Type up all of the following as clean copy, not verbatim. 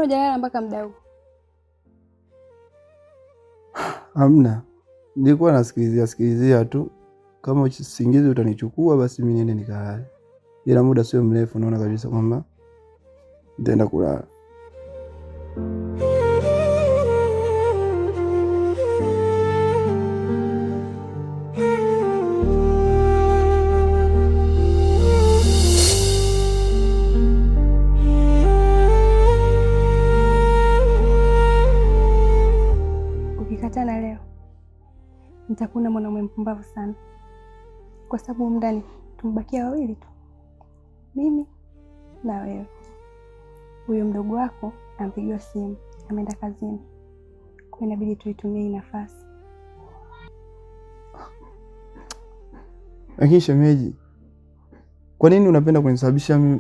hujalala mpaka muda huu? Hamna. Nilikuwa nasikilizia tu. Kama usingizi utanichukua basi mimi niende nikalale. Ila muda sio mrefu naona kabisa kwamba nitaenda kulala. Ukikatana leo nitakuwa mwanaume mpumbavu sana, kwa sababu ndani tumebakia wawili tu, mimi na wewe. Huyo mdogo wako ampigiwa simu, ameenda kazini, kwa inabidi tuitumie hii nafasi. Lakini shemeji, kwa nini unapenda kunisababisha mimi?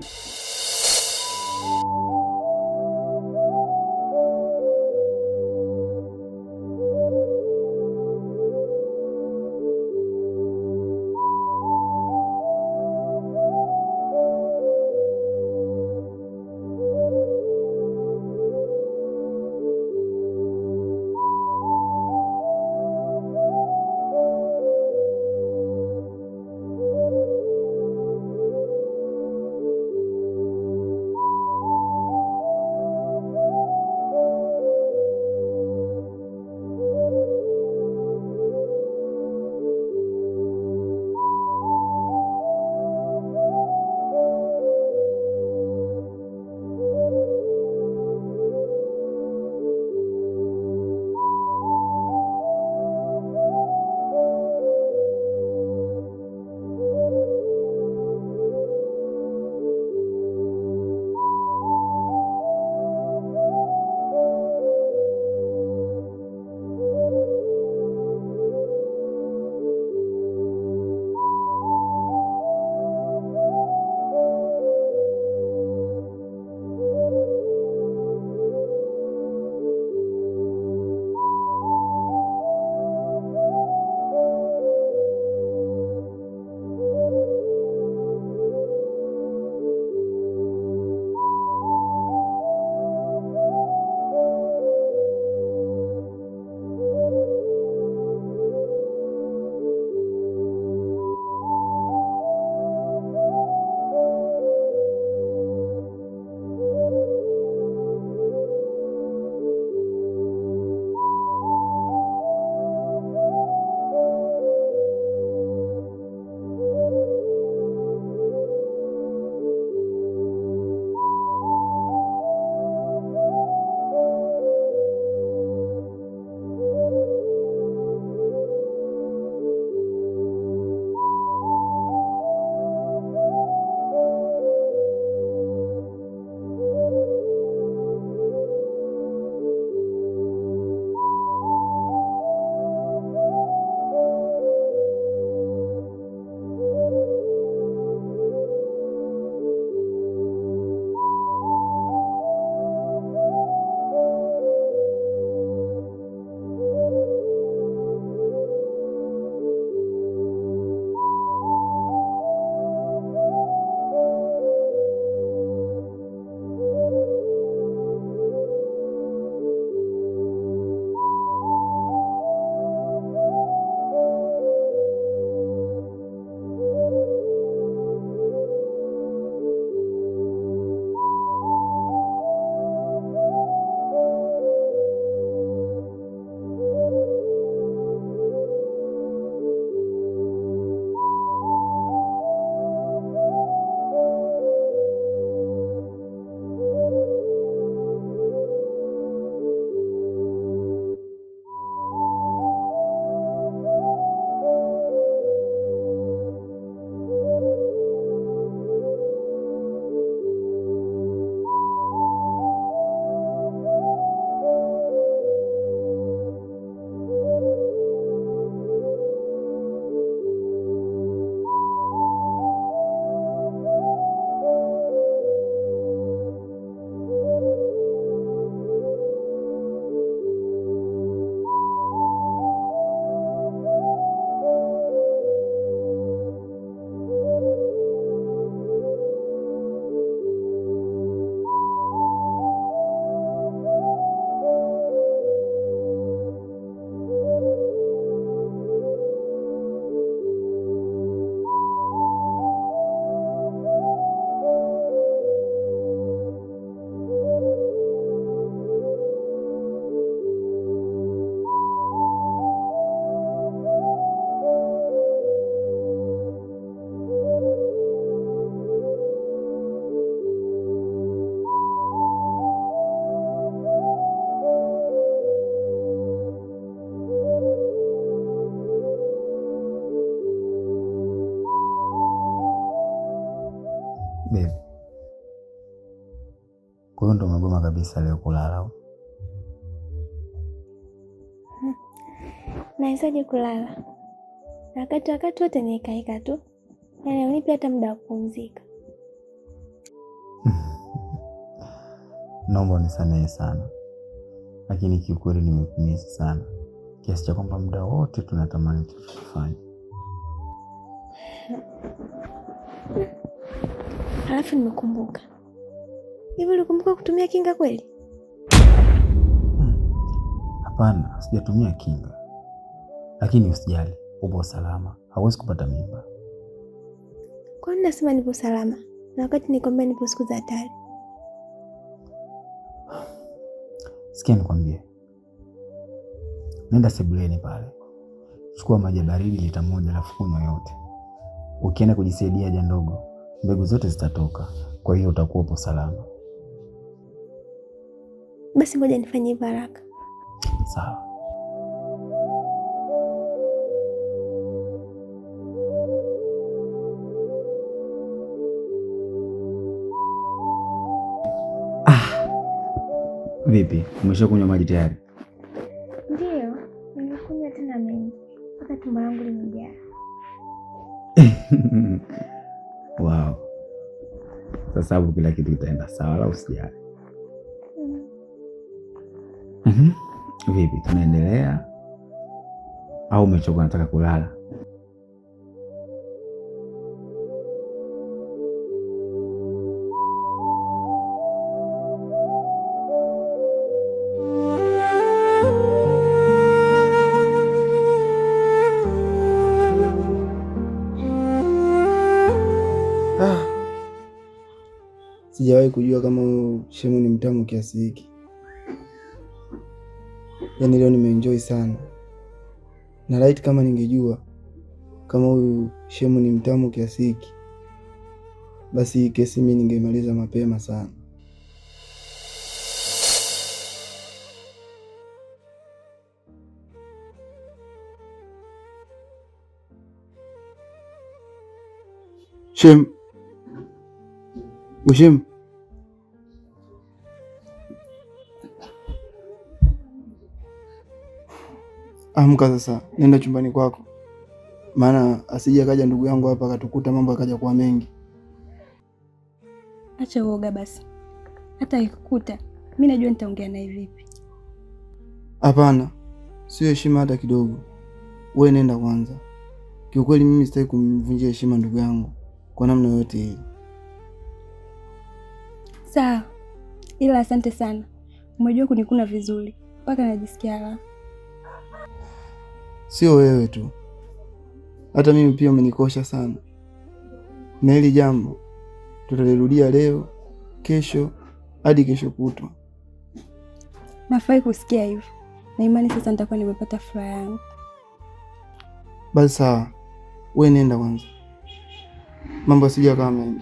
Baby, kwa hiyo ndo umegoma kabisa leo kulala? Nawezaje kulala wakati wote nikaika tu, yaani unipi hata muda wa kupumzika? Naomba unisamehe sana, lakini kiukweli nimekumisi sana kiasi cha kwamba muda wote tunatamani tufanye. Halafu nimekumbuka, hivi ulikumbuka kutumia kinga kweli? Hapana, sijatumia kinga, lakini usijali, upo salama, hauwezi kupata mimba. Kwa nini nasema nipo salama na wakati nikwambia nipo siku za hatari? Sikia nikwambie, nenda sebuleni pale, chukua maji baridi lita 1 alafu kunywa yote. Ukienda kujisaidia haja ndogo, mbegu zote zitatoka, kwa hiyo utakuwa upo salama. Basi ngoja nifanye hivyo haraka. Sawa. Vipi? Umeshakunywa maji tayari? Ndio, nimekunywa tena mengi. Mpaka tumbo langu limejaa. Wow. Sasa hapo kila kitu kitaenda sawa, wala usijali. Vipi, tunaendelea au umechoka unataka kulala? Sijawahi kujua kama Shemu ni mtamu kiasi hiki. Yaani leo nimeenjoy sana. Na right kama ningejua kama huyu Shemu ni mtamu kiasi hiki, basi hii kesi mimi ningemaliza mapema sana. Shemu. Shemu. Amka sasa, nenda chumbani kwako. Maana asije akaja ndugu yangu hapa akatukuta mambo akaja kuwa mengi. Acha uoga basi. Hata ikikuta, mimi najua nitaongea naye vipi. Hapana, sio heshima hata kidogo. Wewe nenda kwanza. Kiukweli mimi sitaki kumvunjia heshima ndugu yangu kwa namna yote ile. Sawa. Ila asante sana. Umejua kunikuna vizuri. Mpaka najisikia raha. Sio wewe tu, hata mimi pia umenikosha sana. Na hili jambo tutalirudia leo, kesho, hadi kesho kutwa. Nafai kusikia hivyo. Na imani sasa nitakuwa nimepata furaha yangu. Basi sawa, wewe nenda kwanza, mambo sija kama mengi.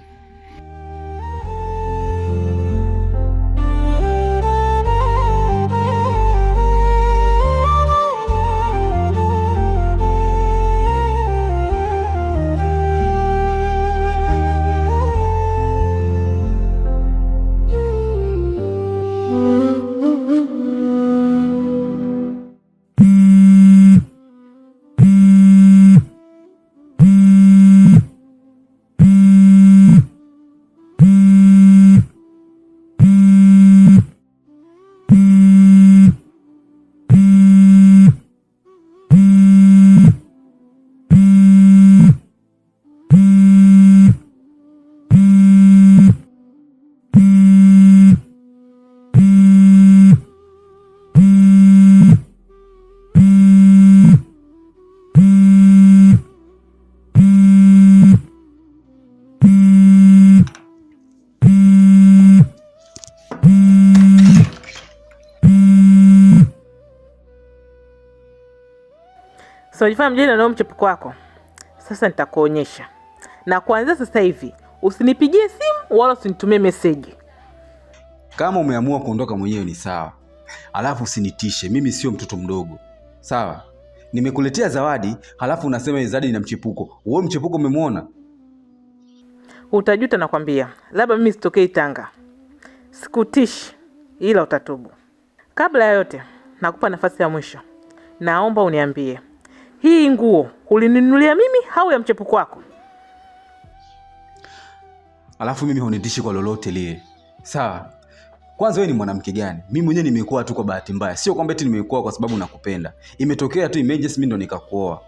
So jifanya mjini na mchepuko wako. Sasa nitakuonyesha. Na kuanzia sasa hivi usinipigie simu wala usinitumie message. Kama umeamua kuondoka mwenyewe ni sawa. Alafu usinitishe, mimi sio mtoto mdogo. Sawa? Nimekuletea zawadi, halafu unasema zawadi ina mchepuko. Wewe mchepuko umemwona? Utajuta nakwambia. Labda mimi sitokei Tanga. Sikutishi, ila utatubu. Kabla ya yote, nakupa nafasi ya mwisho. Naomba uniambie, hii nguo ulininunulia mimi au ya mchepuko wako? Alafu mimi hunitishi kwa lolote lile. Sawa. Kwanza wewe ni mwanamke gani? Mimi mwenyewe nimekuoa tu kwa bahati mbaya. Sio kwamba eti nimekuoa kwa sababu nakupenda. Imetokea tu emergency, mimi ndo nikakuoa.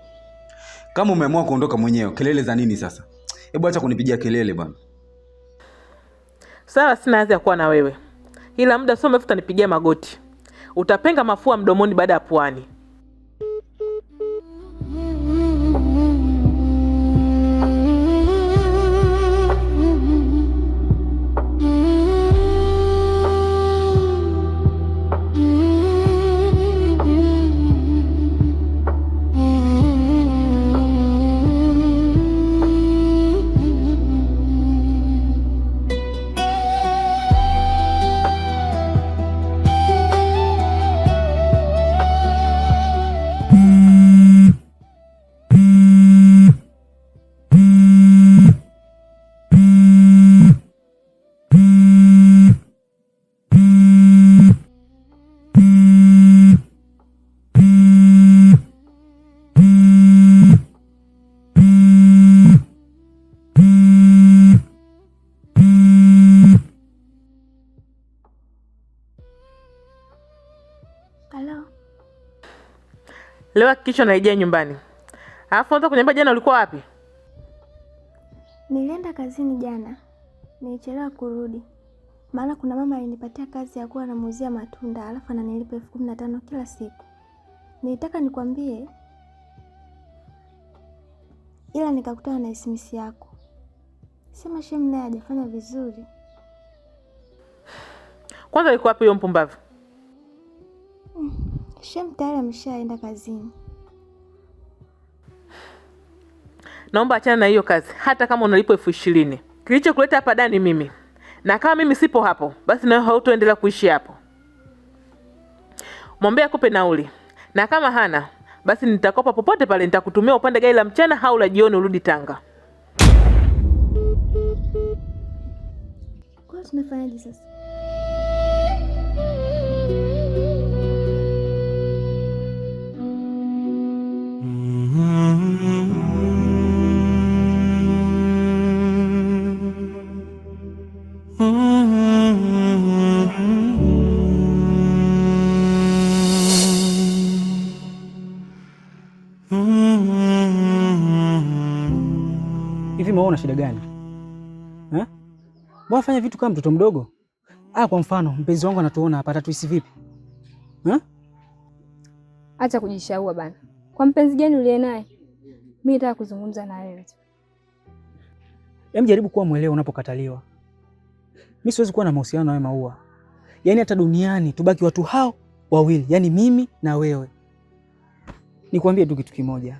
Kama umeamua kuondoka mwenyewe, kelele za nini sasa? Hebu acha kunipigia kelele bwana. Sawa, sina haja ya kuwa na wewe. Ila muda sio mrefu utanipigia magoti. Utapenga mafua mdomoni baada ya puani. Leo hakikisha naijia nyumbani. Alafu anza kuniambia jana ulikuwa wapi? Nilienda kazini jana. Nilichelewa kurudi. Maana kuna mama alinipatia kazi ya kuwa anamuuzia matunda, alafu ananilipa 15,000 kila siku. Nilitaka nikwambie, ila nikakutana na SMS yako. Sema Shem naye hajafanya vizuri. Kwanza yuko wapi huyo mpumbavu? Shem tayari ameshaenda kazini. Naomba achana na hiyo kazi, hata kama unalipwa 20,000. Kilichokuleta hapa ndani mimi. Na kama mimi sipo hapo, basi nawe hautoendelea kuishi hapo. Mwambie akupe nauli. Na kama hana, basi nitakopa popote pale, nitakutumia upande gari la mchana au la jioni urudi Tanga. Kwa tunafanyaje sasa? Hivi maona shida gani? Mbona fanya vitu kama mtoto mdogo? Kwa mfano, mpenzi wangu anatuona hapa, atatuhisi vipi? Acha kujishaua bana. Kwa mpenzi gani uliye naye? Mimi nataka kuzungumza na wewe. Jaribu kuwa mwelewa unapokataliwa. Mimi siwezi kuwa na mahusiano na wewe Maua. Yaani hata duniani tubaki watu hao wawili, yaani mimi na wewe. Nikwambie tu kitu kimoja.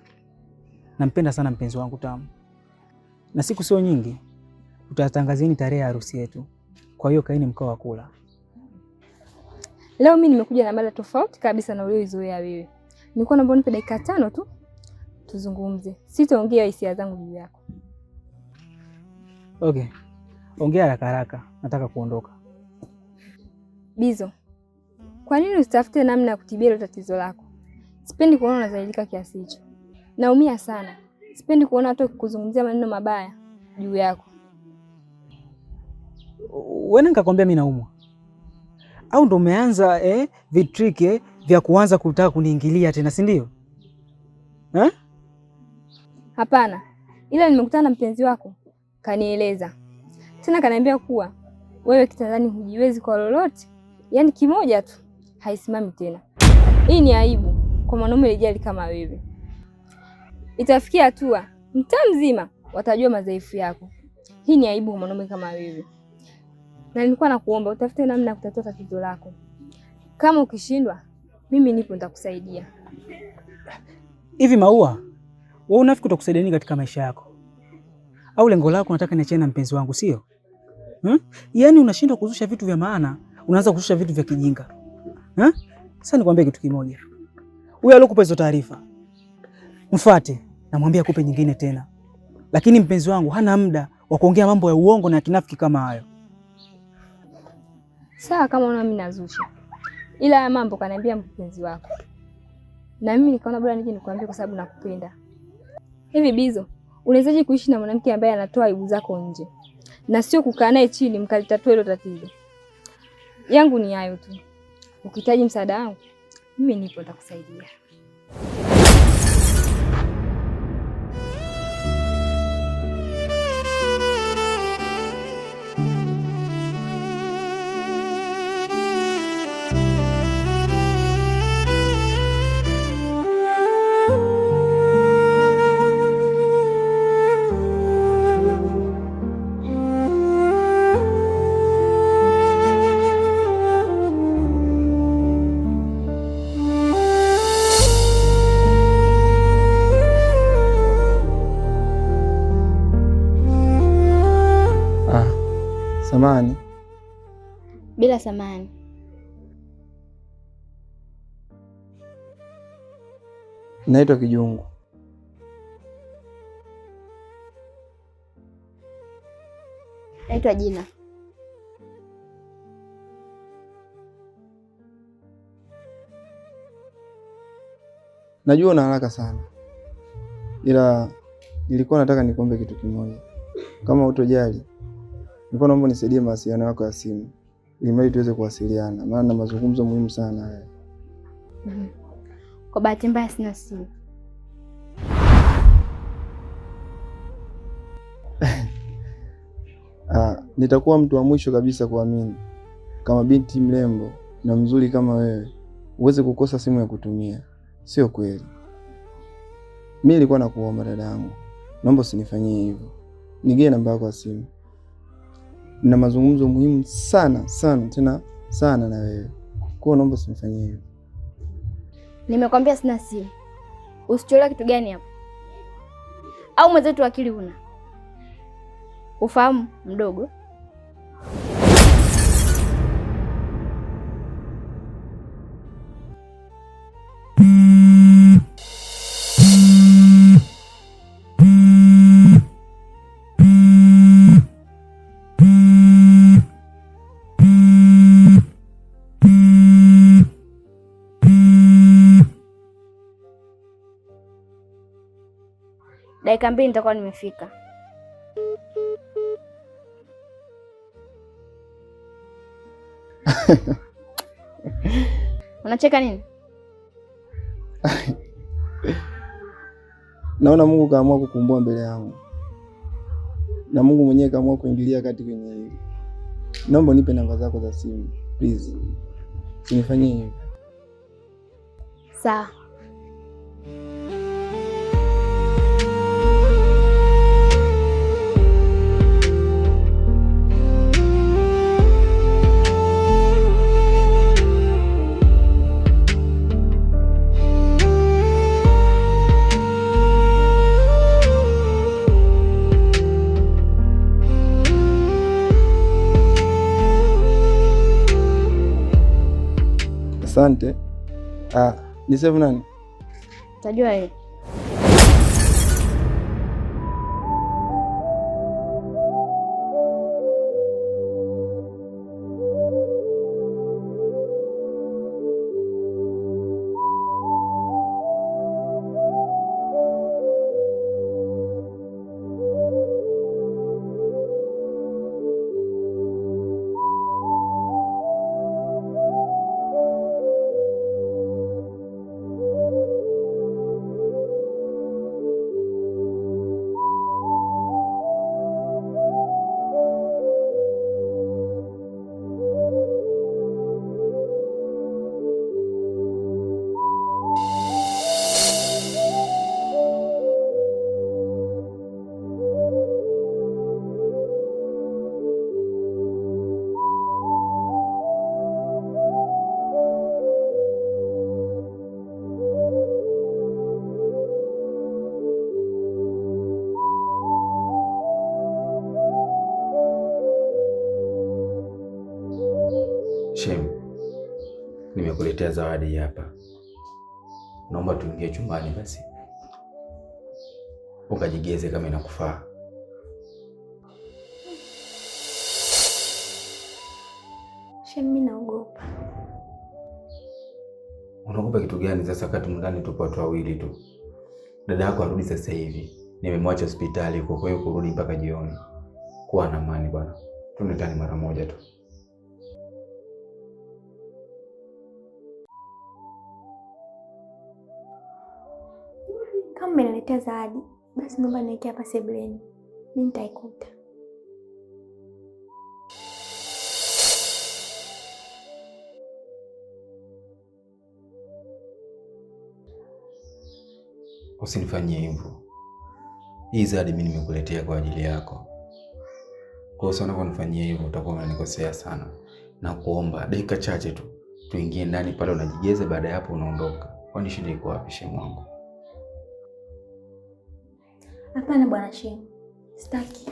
Nampenda sana mpenzi wangu Tamu. Na siku sio nyingi tutatangazieni tarehe ya harusi yetu. Kwa hiyo kaeni mkao wa kula. Leo mimi nimekuja na mada tofauti kabisa na ulioizoea wewe. Nilikuwa naomba unipe dakika 5 tu tuzungumze. Sitaongea hisia zangu juu yako. Okay. Ongea haraka haraka. Nataka kuondoka. Bizo. Kwa nini usitafute namna ya kutibia hilo tatizo lako? Sipendi kuona unazaidika kiasi hicho. Naumia sana. Sipendi kuona watu kukuzungumzia maneno mabaya juu yako. Wewe nikakwambia mimi naumwa? Au ndo umeanza vitrick vya kuanza kutaka kuniingilia tena, si ndio? Hapana. Ila nimekutana na mpenzi wako, kanieleza. Tena kaniambia kuwa wewe kitandani hujiwezi kwa lolote. Yaani kimoja tu haisimami tena. Hii ni aibu kwa mwanaume lijali kama wewe. Itafikia hatua mtaa mzima watajua madhaifu yako. Hii ni aibu kwa mwanaume kama wewe. Na nilikuwa nakuomba utafute namna ya kutatua tatizo lako. Kama ukishindwa, mimi nipo nitakusaidia. Hivi Maua, wewe unafikiri utakusaidia nini katika maisha yako? Au lengo lako unataka niachane na mpenzi wangu, sio? Yaani unashindwa kuzusha vitu vya maana, unaanza kuzusha vitu vya kijinga. Sasa nikwambie kitu kimoja. Huyo alokupa hizo taarifa, mfuate na mwambie akupe nyingine tena. Lakini mpenzi wangu hana muda wa kuongea mambo ya uongo na kinafiki kama hayo. Sawa, kama unaona mimi nazusha, ila haya mambo kaniambia mpenzi wako, na mimi nikaona bora nije nikwambie kwa sababu nakupenda. Hivi Bizo, unawezaje kuishi na mwanamke ambaye anatoa aibu zako nje na sio kukaa naye chini mkalitatue hilo tatizo? Yangu ni hayo tu. Ukihitaji msaada wangu, mimi nipo, nitakusaidia. Samahani. Bila samahani. Naitwa Kijungu. Naitwa Jina. Najua una haraka sana, ila nilikuwa nataka nikuombe kitu kimoja. Kama utojali, nilikuwa naomba nisaidie mawasiliano yako ya simu ili tuweze kuwasiliana, maana mazungumzo muhimu sana haya. Kwa bahati mbaya sina simu. Nitakuwa mtu wa mwisho kabisa kuamini kama binti mrembo na mzuri kama wewe uweze kukosa simu ya kutumia. Sio kweli. Mimi nilikuwa nakuomba dada yangu, naomba usinifanyie hivyo. Nigee namba yako ya simu. Nina mazungumzo muhimu sana sana tena sana na wewe. Kwa hiyo naomba usinifanyie hivyo. Nimekwambia sina simu. Usichola kitu gani hapo? Au mwenzetu akili una? Ufahamu mdogo? Dakika 2 nitakuwa nimefika. Unacheka nini? Naona Mungu kaamua kukumbua mbele yangu. Na Mungu mwenyewe kaamua kuingilia kati kwenye hili. Naomba nipe namba zako za simu, please. Usinifanyie hivyo. Sawa. Asante. Ni save nani? Utajua wewe. Shem, nimekuletea zawadi hapa. Naomba tuingie chumbani basi ukajigeze kama inakufaa. Shem, mimi naogopa. Unaogopa kitu gani sasa wakati ndani tupo watu wawili tu? Dada yako arudi sasa hivi. Nimemwacha hospitali kwa hiyo kurudi mpaka jioni. Kuwa na amani bwana. Twende ndani mara moja tu. Kama umeniletea zawadi, basi naomba niweke hapa sebuleni. Mimi nitaikuta. Usinifanyie hivyo. Hii zawadi mimi nimekuletea kwa ajili yako. Kwa hiyo unaponifanyia hivyo utakuwa unanikosea sana. Na kuomba dakika chache tu tuingie ndani pale unajigeza, baada ya hapo unaondoka. Kwani shida iko wapi shemu wangu? Hapana bwana Shem. Sitaki.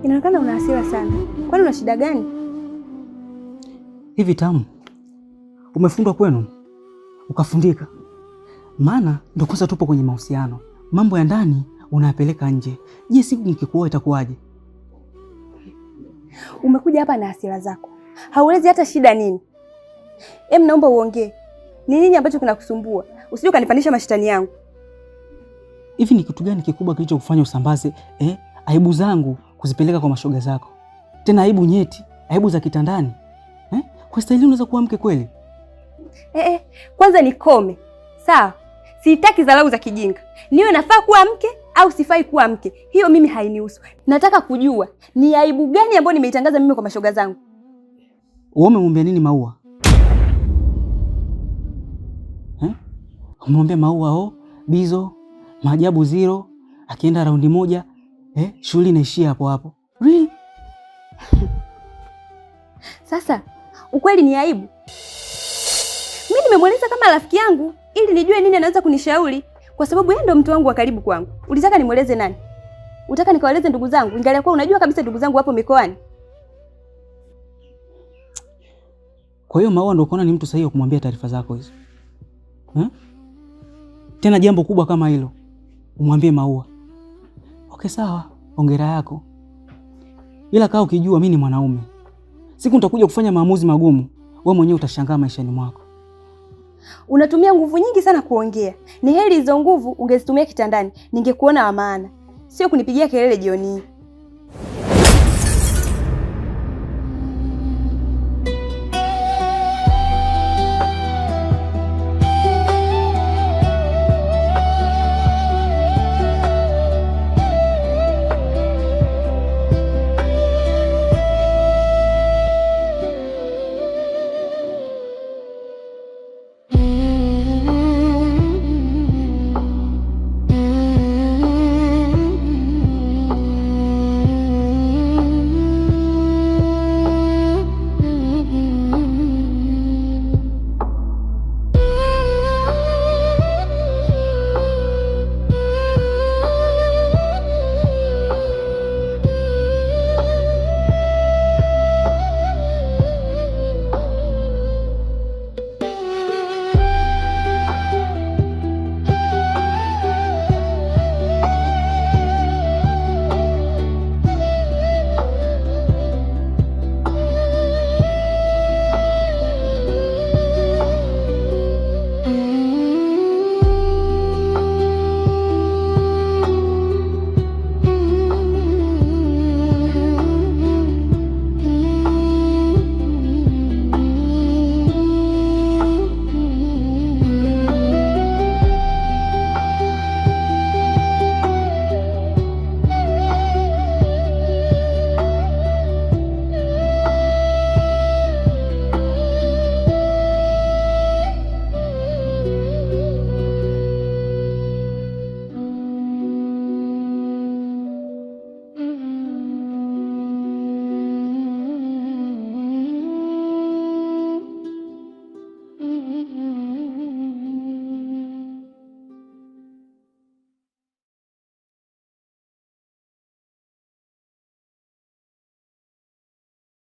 Inaonekana una hasira sana. Kwani una shida gani? Hivi Tamu, umefundwa kwenu ukafundika? Maana ndio kwanza tupo kwenye mahusiano, mambo ya ndani unayapeleka nje. Je, siku nikikuoa itakuwaje? Umekuja hapa na hasira zako, hauelezi hata shida nini. Naomba uongee, ni nini ambacho kinakusumbua? Usije ukanipanisha mashitani yangu. Hivi ni kitu gani kikubwa kilichokufanya usambaze aibu zangu kuzipeleka kwa mashoga zako? Tena aibu nyeti, aibu za kitandani. Kwa staili unaweza kuwa mke kweli? Kwanza nikome. Sawa? Sitaki dharau za kijinga. Niwe nafaa kuwa mke au sifai kuwa mke, hiyo mimi hainihusu. Nataka kujua ni aibu gani ambayo nimeitangaza mimi kwa mashoga zangu. Wewe umemwambia nini Maua? Umemwambia Maua Bizo maajabu zero, akienda raundi moja shughuli inaishia hapo hapo. Really? Sasa ukweli ni aibu. Mimi nimemweleza kama rafiki yangu ili nijue nini anaweza kunishauri, kwa sababu yeye ndo mtu wangu wa karibu kwangu. Ulitaka nimweleze nani? Unataka nikawaeleze ndugu zangu? Ingalia kwa unajua kabisa ndugu zangu hapo mikoani. Kwa hiyo Maua ndo ukaona ni mtu sahihi kumwambia taarifa zako hizo? Tena jambo kubwa kama hilo umwambie Maua. Okay, sawa, hongera yako. Ila kaa ukijua mimi ni mwanaume, siku nitakuja kufanya maamuzi magumu, wewe mwenyewe utashangaa maishani mwako. Unatumia nguvu nyingi sana kuongea. Ni heri hizo nguvu ungezitumia kitandani, ningekuona wa maana, sio kunipigia kelele jioni.